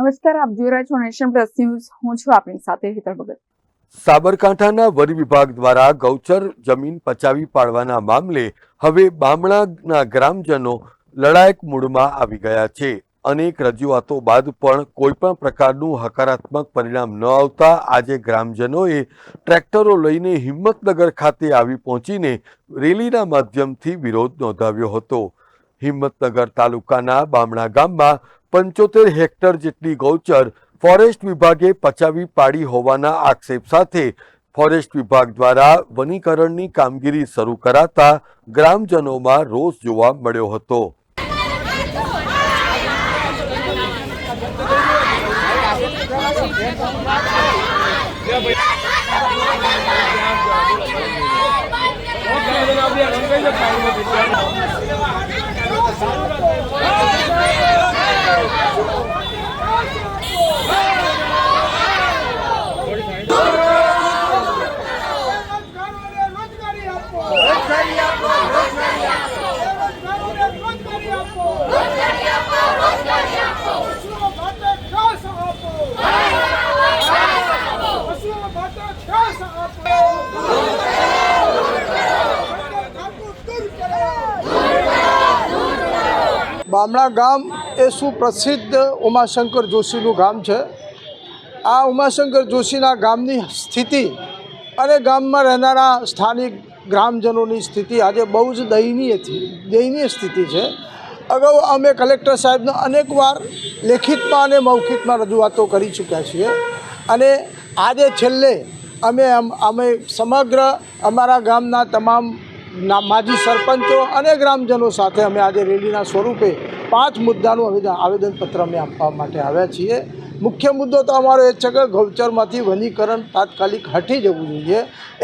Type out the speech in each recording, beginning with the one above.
નમસ્કાર, આપ જોઈ રહ્યા છો નેશન પ્લસ ન્યૂઝ. હું છું આપની સાથે હેતલ ભગત. સાબરકાંઠાના વન વિભાગ દ્વારા ગૌચર જમીન પચાવી પાડવાના મામલે હવે બામણાના ગ્રામજનો લડાયક મૂડમાં આવી ગયા છે. અનેક રજૂઆતો બાદ પણ કોઈ પણ પ્રકારનું હકારાત્મક પરિણામ ન આવતા આજે ગ્રામજનોએ ટ્રેક્ટરો લઈને હિંમતનગર ખાતે આવી પહોંચીને રેલીના માધ્યમથી વિરોધ નોંધાવ્યો હતો. હિંમતનગર તાલુકાના બામણા ગામમાં 75 હેક્ટર જેટલી ગૌચર ફોરેસ્ટ વિભાગે પચાવી પાડી હોવાના આક્ષેપ સાથે ફોરેસ્ટ વિભાગ દ્વારા વનીકરણની કામગીરી શરૂ કરાતા ગ્રામજનોમાં રોષ જોવા મળ્યો હતો. બામણા ગામ એ સુપ્રસિદ્ધ ઉમાશંકર જોશીનું ગામ છે. આ ઉમાશંકર જોશીના ગામની સ્થિતિ અને ગામમાં રહેનારા સ્થાનિક ગ્રામજનોની સ્થિતિ આજે બહુ જ દયનીય સ્થિતિ છે. અગાઉ અમે કલેક્ટર સાહેબને અનેકવાર લેખિતમાં અને મૌખિકમાં રજૂઆતો કરી ચૂક્યા છીએ અને આજે છેલ્લે અમે સમગ્ર અમારા ગામના તમામ માજી સરપંચો અને ગ્રામજનો સાથે અમે આજે રેલીના સ્વરૂપે 5 મુદ્દાનું આવેદનપત્ર અમે આપવા માટે આવ્યા છીએ. મુખ્ય મુદ્દો તો અમારો એ છે કે ગૌચરમાંથી વનીકરણ તાત્કાલિક હટી જવું જોઈએ.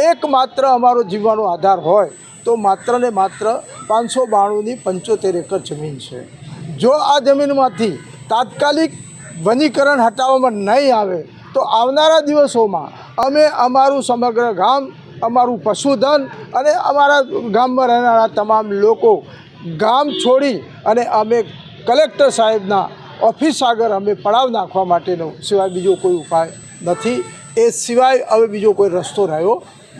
એકમાત્ર અમારો જીવવાનો આધાર હોય તો માત્ર ને માત્ર 592ની 75 એકર જમીન છે. જો આ જમીનમાંથી તાત્કાલિક વનીકરણ હટાવવામાં નહીં આવે તો આવનારા દિવસોમાં અમે અમારું સમગ્ર ગામ, અમારું પશુધન અને અમારા ગામમાં રહેનારા તમામ લોકો ગામ છોડી અને અમે કલેક્ટર સાહેબના ઓફિસ આગળ અમે પડાવ નાખવા માટેનો સિવાય બીજો કોઈ ઉપાય નથી. એ સિવાય હવે બીજો કોઈ રસ્તો રહ્યો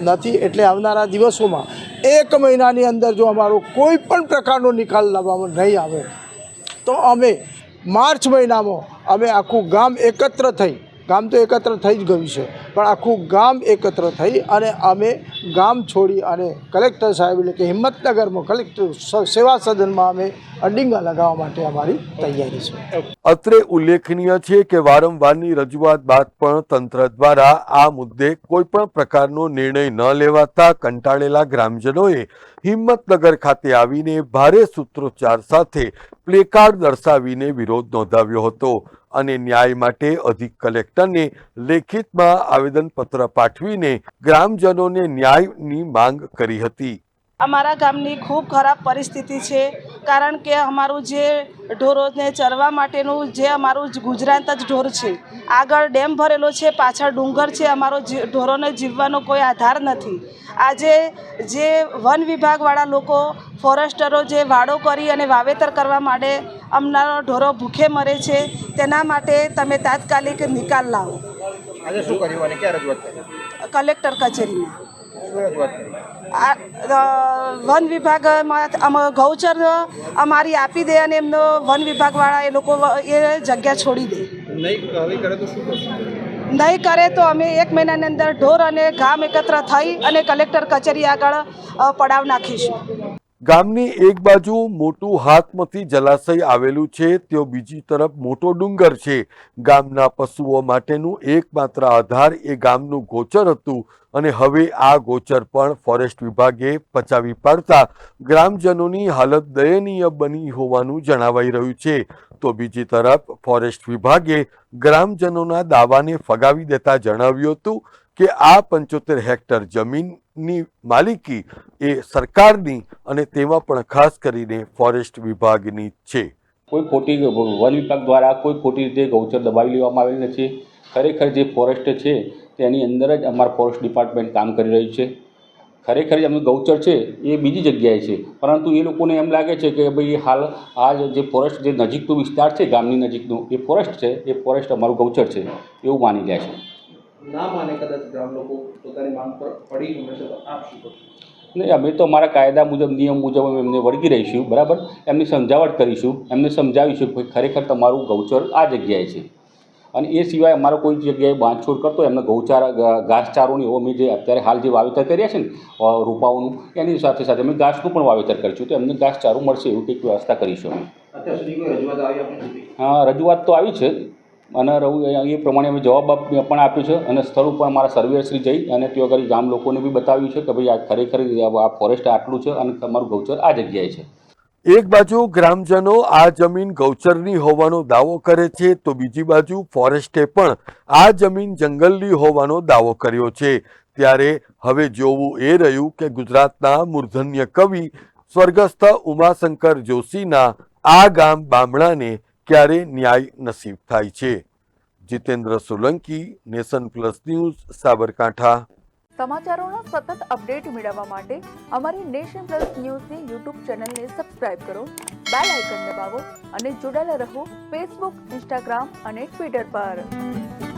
નથી. એટલે આવનારા દિવસોમાં 1 મહિનાની અંદર જો અમારો કોઈ પણ પ્રકારનો નિકાલ લાવવામાં નહીં આવે તો અમે માર્ચ મહિનામાં અમે આખું ગામ એકત્ર થઈ, ગામ તો એકત્ર થઈ જ ગયું છે, પણ આખું ગામ એકત્ર થઈ અને અમે ગામ છોડી અને કલેક્ટર સાહેબ એટલે કે હિંમતનગરમાં કલેક્ટર સેવા સદનમાં અમે અડિંગા લગાવવા માટે અમારી તૈયારી છે. અત્રે ઉલ્લેખનીય છે કે વારંવારની રજૂઆત બાદ પણ તંત્ર દ્વારા આ મુદ્દે કોઈ પણ પ્રકારનો નિર્ણય ન લેવાતા કંટાળેલા ગ્રામજનોએ હિંમતનગર ખાતે આવીને ભારે સૂત્રોચ્ચાર સાથે પ્લેકાર્ડ દર્શાવીને વિરોધ નોંધાવ્યો હતો અને ન્યાય માટે અધિક કલેક્ટરને લેખિતમાં આવેદનપત્ર પાઠવીને ગ્રામજનોને ન્યાયની માંગ કરી હતી. અમારા ગામની ખૂબ ખરાબ પરિસ્થિતિ છે, કારણ કે અમારું જે ઢોરોને ચરવા માટેનું જે અમારું ગુજરાત જ ઢોર છે. આગળ ડેમ ભરેલો છે, પાછળ ડુંગર છે. અમારો ઢોરોને જીવવાનો કોઈ આધાર નથી. આજે જે વન વિભાગવાળા લોકો, ફોરેસ્ટરો જે વાડો કરી અને વાવેતર કરવા માટે અમારા ઢોરો ભૂખે મરે છે, તેના માટે તમે તાત્કાલિક નિકાલ લાવો. આજે શું કર્યું અને ક્યાં રજૂઆત કરી? કલેક્ટર કચેરીમાં વન વિભાગમાં ગૌચર અમારી આપી દે અને એમનો વન વિભાગવાળા એ લોકો એ જગ્યા છોડી દે. નહીં કરે તો શું કરશું? નહીં કરે તો અમે 1 મહિનાની અંદર ઢોર અને ગામ એકત્ર થઈ અને કલેક્ટર કચેરી આગળ પડાવ નાખીશું. ગામની એક બાજુ મોટું હાથમતી જલાશય આવેલું છે, તો બીજી તરફ મોટો ડુંગર છે. ગામના પશુઓ માટેનું એકમાત્ર આધાર એ ગામનું ગોચર હતું અને હવે આ ગોચર પણ ફોરેસ્ટ વિભાગે પચાવી પાડતા ગ્રામજનોની હાલત દયનીય બની હોવાનું જણાવાઈ રહ્યું છે. તો બીજી તરફ ફોરેસ્ટ વિભાગે ગ્રામજનોના દાવાને ફગાવી દેતા જણાવ્યું હતું કે આ 75 હેક્ટર જમીનની માલિકી એ સરકારની અને તેમાં પણ ખાસ કરીને ફોરેસ્ટ વિભાગની છે. કોઈ ખોટી વન વિભાગ દ્વારા કોઈ ખોટી રીતે ગૌચર દબાવી લેવામાં આવેલ નથી. ખરેખર જે ફોરેસ્ટ છે તેની અંદર જ અમારું ફોરેસ્ટ ડિપાર્ટમેન્ટ કામ કરી રહ્યું છે. ખરેખર એમનું ગૌચર છે એ બીજી જગ્યાએ છે, પરંતુ એ લોકોને એમ લાગે છે કે ભાઈ હાલ આ જે ફોરેસ્ટ જે નજીકનો વિસ્તાર છે ગામની નજીકનું એ ફોરેસ્ટ છે, એ ફોરેસ્ટ અમારું ગૌચર છે એવું માની લે છે. ના માને કદાચ ગ્રામ લોકો પોતાની માંગ પર પડી હશે તો આપ શું કરશો? નહીં, અમે તો અમારા કાયદા મુજબ નિયમ મુજબ અમે એમને વળગી રહીશું, બરાબર. એમની સમજાવટ કરીશું, એમને સમજાવીશું કે ખરેખર તમારું ગૌચર આ જગ્યાએ છે, અને એ સિવાય અમારો કોઈ જગ્યાએ બાંધછોડ કરતો એમને ગૌચારા ઘાસચારોની એવો અમે જે અત્યારે હાલ જે વાવેતર કર્યા છે ને રોપાઓનું, એની સાથે સાથે અમે ઘાસનું પણ વાવેતર કરીશું, તો એમને ઘાસચારો મળશે એવું કંઈક વ્યવસ્થા કરીશું અમે. અત્યાર સુધી કોઈ રજૂઆત આવી આપણી સુધી? હા, રજૂઆત તો આવી છે, અને એ પ્રમાણે અમે જવાબ પણ આપ્યો છે, અને સ્થળ ઉપર અમારા સર્વેશ્રી જઈ અને ત્યાં આગળ ગામ લોકોને બી બતાવ્યું છે કે ભાઈ આ ખરેખર આ ફોરેસ્ટ આટલું છે અને તમારું ગૌચર આ જગ્યાએ છે. એક બાજુ ગ્રામજનો આ જમીન ગૌચરની હોવાનો દાવો કરે છે, તો બીજી બાજુ ફોરેસ્ટે પણ આ જમીન જંગલની હોવાનો દાવો કર્યો છે. ત્યારે હવે જોવું એ રહ્યું કે ગુજરાતના મૂર્ધન્ય કવિ સ્વર્ગસ્થ ઉમાશંકર જોશીના આ ગામ બામણાને ક્યારે ન્યાય નસીબ થાય છે. Jitendra Solanki, nation plus news, Sabarkantha. સમાચારોના સતત અપડેટ મેળવવા માટે અમારી નેશન પ્લસ ન્યૂઝની યુટ્યુબ ચેનલને સબસ્ક્રાઇબ કરો, બેલ આઇકન દબાવો અને જોડાયેલા રહો ફેસબુક, ઇન્સ્ટાગ્રામ અને ટ્વિટર પર.